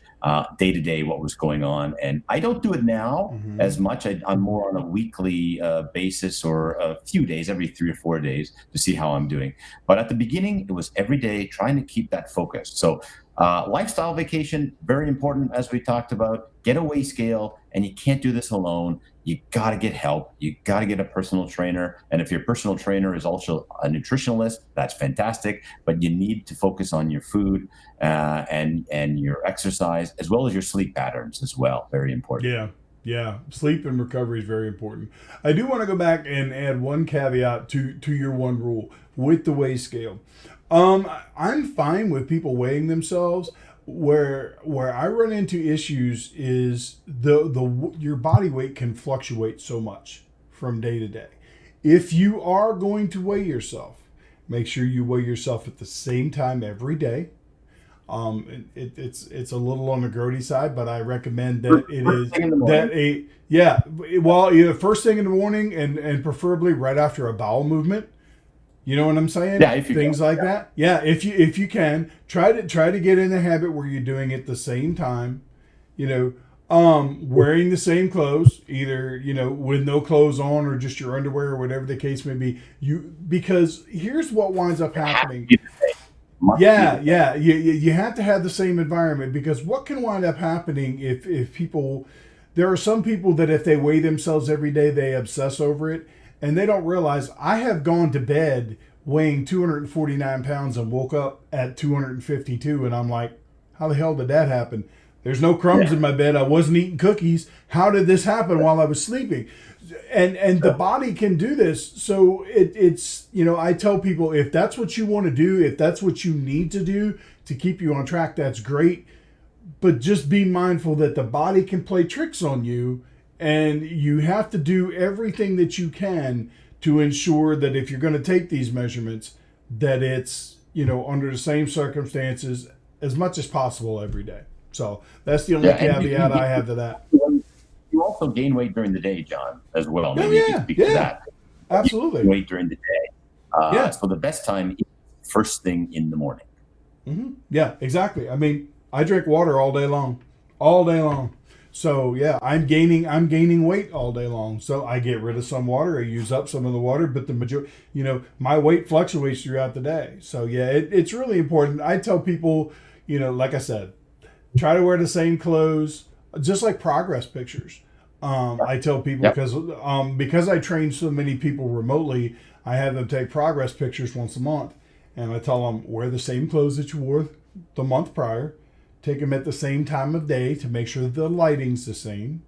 day to day what was going on. And I don't do it now as much. I'm more on a weekly basis, or a few days, every 3 or 4 days, to see how I'm doing. But at the beginning, it was every day, trying to keep that focus. So lifestyle vacation, very important, as we talked about. Get a weigh scale, and you can't do this alone. You got to get help. You got to get a personal trainer. And if your personal trainer is also a nutritionalist, that's fantastic. But you need to focus on your food and your exercise, as well as your sleep patterns as well. Very important. Yeah. Sleep and recovery is very important. I do want to go back and add one caveat to your 1 rule with the weigh scale. I'm fine with people weighing themselves. Where I run into issues is your body weight can fluctuate so much from day to day. If you are going to weigh yourself, make sure you weigh yourself at the same time every day. It's a little on the grody side, but I recommend that either first thing in the morning and preferably right after a bowel movement. You know what I'm saying? Yeah, if you things can. Like that. Yeah, if you can, try to get in the habit where you're doing it the same time. Wearing the same clothes, either with no clothes on or just your underwear or whatever the case may be. Because here's what winds up happening. Yeah. You have to have the same environment, because what can wind up happening if people, there are some people that if they weigh themselves every day, they obsess over it, and they don't realize I have gone to bed weighing 249 pounds and woke up at 252, and I'm like, how the hell did that happen? There's no crumbs in my bed. I wasn't eating cookies. How did this happen while I was sleeping? And the body can do this. So it's, I tell people, if that's what you want to do, if that's what you need to do to keep you on track, that's great. But just be mindful that the body can play tricks on you, and you have to do everything that you can to ensure that if you're going to take these measurements, that it's, under the same circumstances as much as possible every day. So that's the only caveat I have to that. You also gain weight during the day, John, as well. Maybe you can speak to that. Absolutely. You weight during the day. So the best time is first thing in the morning. Mm-hmm. Yeah, exactly. I mean, I drink water all day long. So yeah, I'm gaining weight all day long. So I get rid of some water, I use up some of the water, but the majority, my weight fluctuates throughout the day. So yeah, it's really important. I tell people, like I said, try to wear the same clothes, just like progress pictures. I tell people, because I train so many people remotely, I have them take progress pictures once a month, and I tell them, wear the same clothes that you wore the month prior, take them at the same time of day to make sure that the lighting's the same,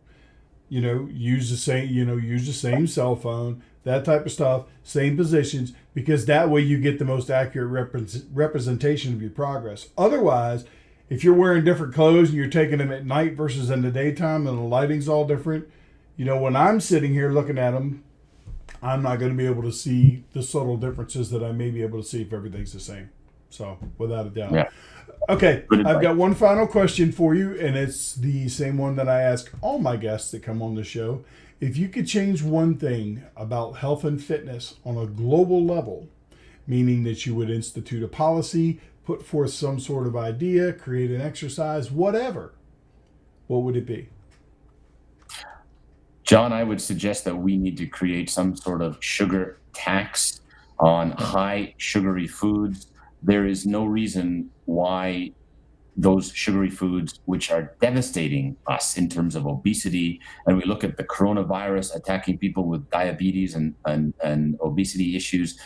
use the same cell phone, that type of stuff, same positions, because that way you get the most accurate representation of your progress. Otherwise, if you're wearing different clothes and you're taking them at night versus in the daytime and the lighting's all different, when I'm sitting here looking at them, I'm not going to be able to see the subtle differences that I may be able to see if everything's the same. So, without a doubt. Yeah. Okay, I've got one final question for you, and it's the same one that I ask all my guests that come on the show. If you could change one thing about health and fitness on a global level, meaning that you would institute a policy, put forth some sort of idea, create an exercise, whatever, what would it be? John, I would suggest that we need to create some sort of sugar tax on high sugary foods. There is no reason why those sugary foods, which are devastating us in terms of obesity, and we look at the coronavirus attacking people with diabetes and obesity issues,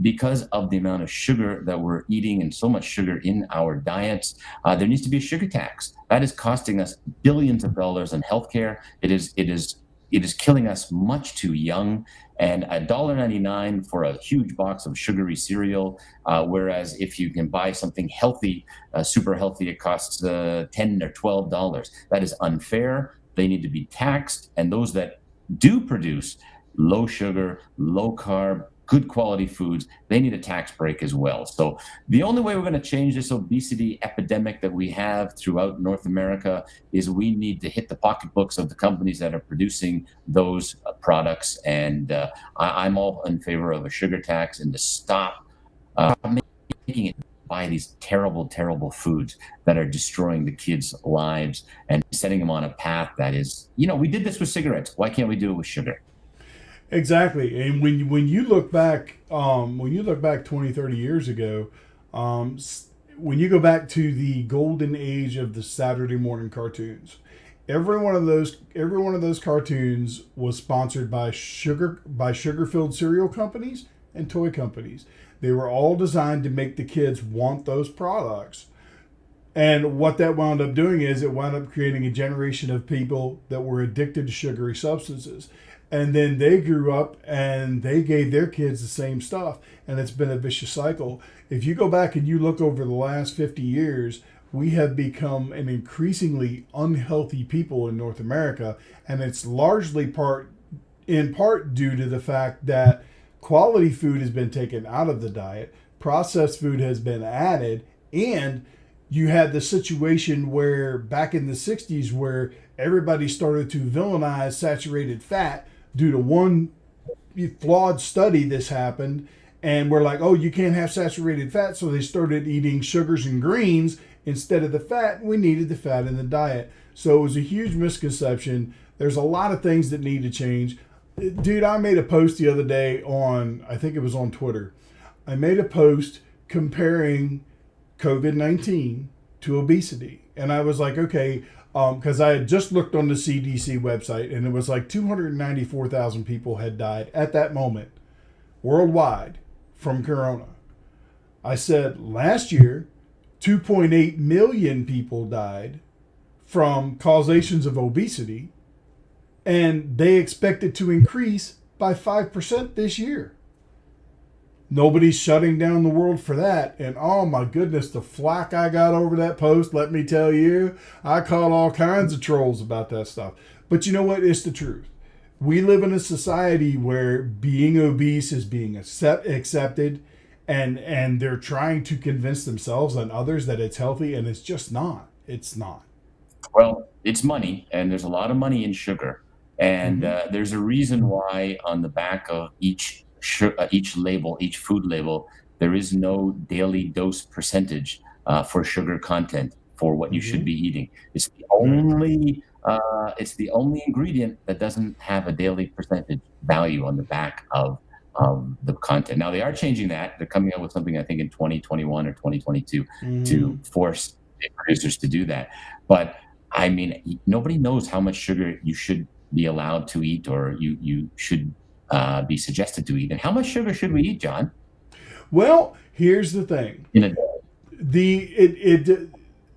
because of the amount of sugar that we're eating and so much sugar in our diets, there needs to be a sugar tax. That is costing us billions of dollars in healthcare. It is killing us much too young. And $1.99 for a huge box of sugary cereal, whereas if you can buy something healthy, super healthy, it costs $10 or $12. That is unfair. They need to be taxed. And those that do produce low sugar, low carb, good quality foods, they need a tax break as well. So the only way we're going to change this obesity epidemic that we have throughout North America is we need to hit the pocketbooks of the companies that are producing those products. And I'm all in favor of a sugar tax and to stop making it buy these terrible, terrible foods that are destroying the kids' lives and setting them on a path that is, we did this with cigarettes. Why can't we do it with sugar? Exactly. And when you look back 20, 30 years ago, when you go back to the golden age of the Saturday morning cartoons, every one of those cartoons was sponsored by sugar-filled cereal companies and toy companies. They were all designed to make the kids want those products. And what that wound up doing is it wound up creating a generation of people that were addicted to sugary substances. And then they grew up and they gave their kids the same stuff. And it's been a vicious cycle. If you go back and you look over the last 50 years, we have become an increasingly unhealthy people in North America. And it's largely in part due to the fact that quality food has been taken out of the diet, processed food has been added, and you had the situation where back in the 60s where everybody started to villainize saturated fat due to one flawed study this happened, and we're like, oh, you can't have saturated fat, so they started eating sugars and greens instead of the fat. We needed the fat in the diet. So it was a huge misconception. There's a lot of things that need to change. Dude, I made a post the other day I think it was on Twitter. I made a post comparing COVID-19 to obesity. And I was like, okay, because I had just looked on the CDC website and it was like 294,000 people had died at that moment worldwide from corona. I said last year, 2.8 million people died from causations of obesity, and they expect it to increase by 5% this year. Nobody's shutting down the world for that. And oh my goodness, the flack I got over that post, let me tell you, I caught all kinds of trolls about that stuff. But you know what? It's the truth. We live in a society where being obese is being accepted, and they're trying to convince themselves and others that it's healthy, and it's just not. It's not. Well, it's money, and there's a lot of money in sugar. And there's a reason why on the back of each label, each food label, there is no daily dose percentage for sugar content for what you should be eating. It's the only ingredient that doesn't have a daily percentage value on the back of the content. Now they are changing that. They're coming out with something I think in 2021 or 2022 to force producers to do that. But I mean, nobody knows how much sugar you should be allowed to eat, or you should be suggested to eat. And how much sugar should we eat, John? Well, here's the thing. In a day.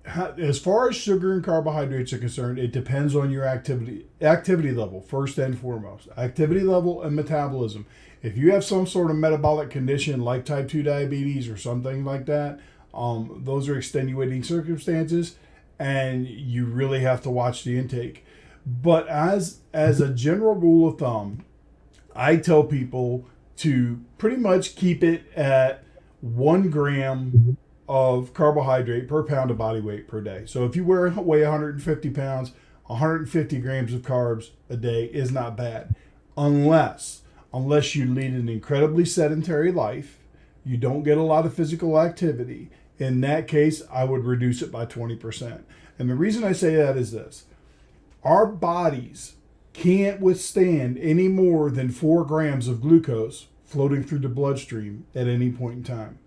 As far as sugar and carbohydrates are concerned, it depends on your activity level, first and foremost. Activity level and metabolism. If you have some sort of metabolic condition like type 2 diabetes or something like that, those are extenuating circumstances, and you really have to watch the intake. But as a general rule of thumb, I tell people to pretty much keep it at 1 gram of carbohydrate per pound of body weight per day. So if you weigh 150 pounds, 150 grams of carbs a day is not bad. Unless you lead an incredibly sedentary life, you don't get a lot of physical activity. In that case, I would reduce it by 20%. And the reason I say that is this. Our bodies can't withstand any more than 4 grams of glucose floating through the bloodstream at any point in time.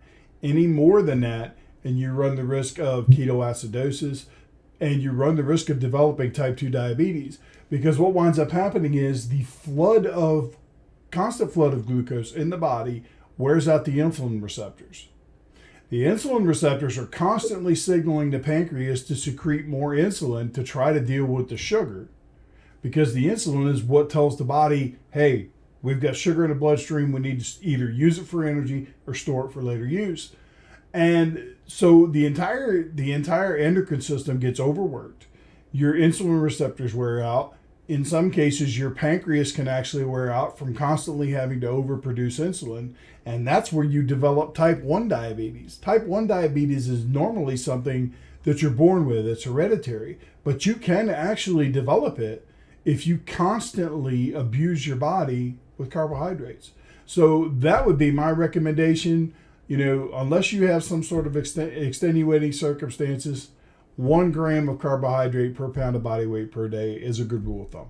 Any more than that, and you run the risk of ketoacidosis, and you run the risk of developing type 2 diabetes. Because what winds up happening is the constant flood of glucose in the body wears out the insulin receptors. The insulin receptors are constantly signaling the pancreas to secrete more insulin to try to deal with the sugar, because the insulin is what tells the body, hey, we've got sugar in the bloodstream, we need to either use it for energy or store it for later use. And so the entire endocrine system gets overworked. Your insulin receptors wear out. In some cases, your pancreas can actually wear out from constantly having to overproduce insulin. And that's where you develop type 1 diabetes. Type 1 diabetes is normally something that you're born with. It's hereditary. But you can actually develop it if you constantly abuse your body with carbohydrates. So that would be my recommendation. Unless you have some sort of extenuating circumstances, 1 gram of carbohydrate per pound of body weight per day is a good rule of thumb.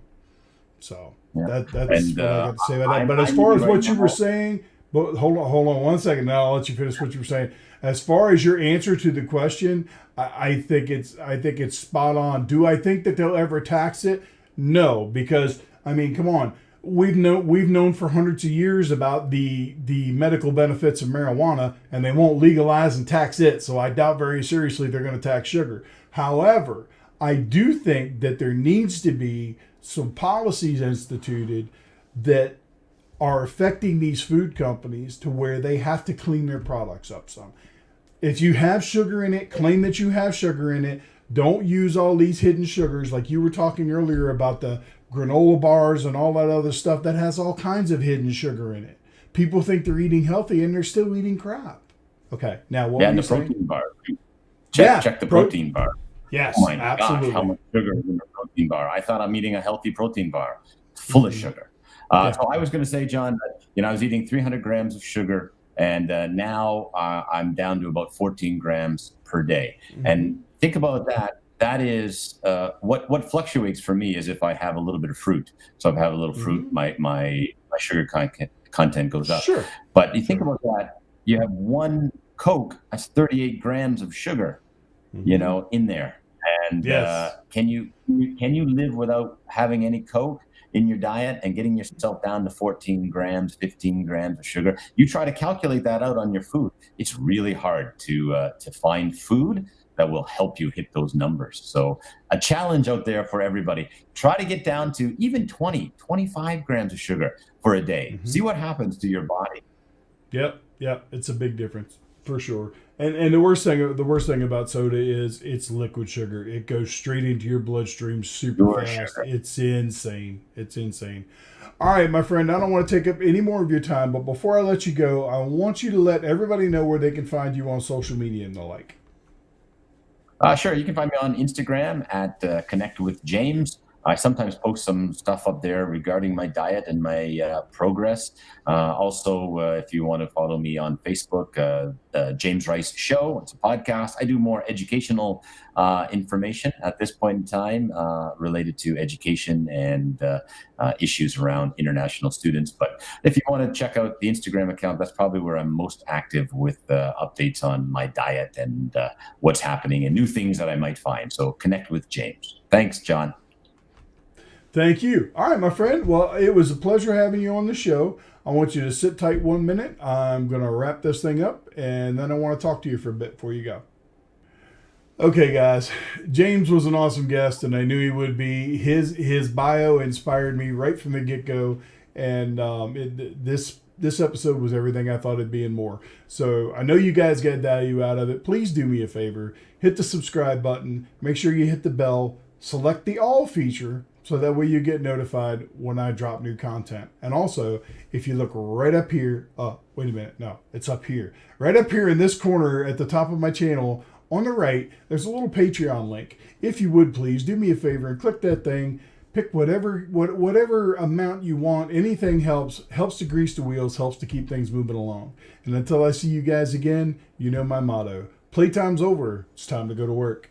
So that's what I got to say about that. But as far as what you were saying, but hold on 1 second. Now I'll let you finish what you were saying. As far as your answer to the question, I think it's spot on. Do I think that they'll ever tax it? No, because come on. We've known for hundreds of years about the medical benefits of marijuana, and they won't legalize and tax it. So I doubt very seriously they're going to tax sugar. However, I do think that there needs to be some policies instituted that are affecting these food companies to where they have to clean their products up some. If you have sugar in it, claim that you have sugar in it. Don't use all these hidden sugars like you were talking earlier about the granola bars and all that other stuff that has all kinds of hidden sugar in it. People think they're eating healthy and they're still eating crap. Okay, now what were you saying? Protein bar. Check the protein bar. Yes, oh my absolutely. gosh, how much sugar is in a protein bar? I thought I'm eating a healthy protein bar. It's full of sugar. So I was going to say, John, that, I was eating 300 grams of sugar, and now I'm down to about 14 grams per day. And think about that. That is what fluctuates for me is if I have a little bit of fruit. So if I have a little fruit, my sugar content goes up. Sure. But you think about that, you have one Coke has 38 grams of sugar, in there. And Yes. can you live without having any Coke in your diet and getting yourself down to 14 grams, 15 grams of sugar? You try to calculate that out on your food. It's really hard to find food that will help you hit those numbers. So a challenge out there for everybody. Try to get down to even 20, 25 grams of sugar for a day. See what happens to your body. Yep. It's a big difference for sure. And the worst thing about soda is it's liquid sugar. It goes straight into your bloodstream super Pure fast. sugar. It's insane. It's insane. All right, my friend, I don't want to take up any more of your time, but before I let you go, I want you to let everybody know where they can find you on social media and the like. Sure. You can find me on Instagram at Connect with James. I sometimes post some stuff up there regarding my diet and my progress. Also, if you want to follow me on Facebook, James Rice Show. It's a podcast. I do more educational information at this point in time related to education and issues around international students. But if you want to check out the Instagram account, that's probably where I'm most active with updates on my diet and what's happening and new things that I might find. So connect with James. Thanks, John. Thank you. All right, my friend. Well, it was a pleasure having you on the show. I want you to sit tight 1 minute. I'm going to wrap this thing up, and then I want to talk to you for a bit before you go. Okay, guys. James was an awesome guest, and I knew he would be. His bio inspired me right from the get-go, and this episode was everything I thought it'd be and more. So I know you guys get value out of it. Please do me a favor. Hit the subscribe button. Make sure you hit the bell. Select the all feature, so that way you get notified when I drop new content. And also, if you look right up here, wait a minute, no, it's up here. Right up here in this corner at the top of my channel, on the right, there's a little Patreon link. If you would please, do me a favor and click that thing. Pick whatever amount you want. Anything helps to grease the wheels, helps to keep things moving along. And until I see you guys again, you know my motto. Playtime's over. It's time to go to work.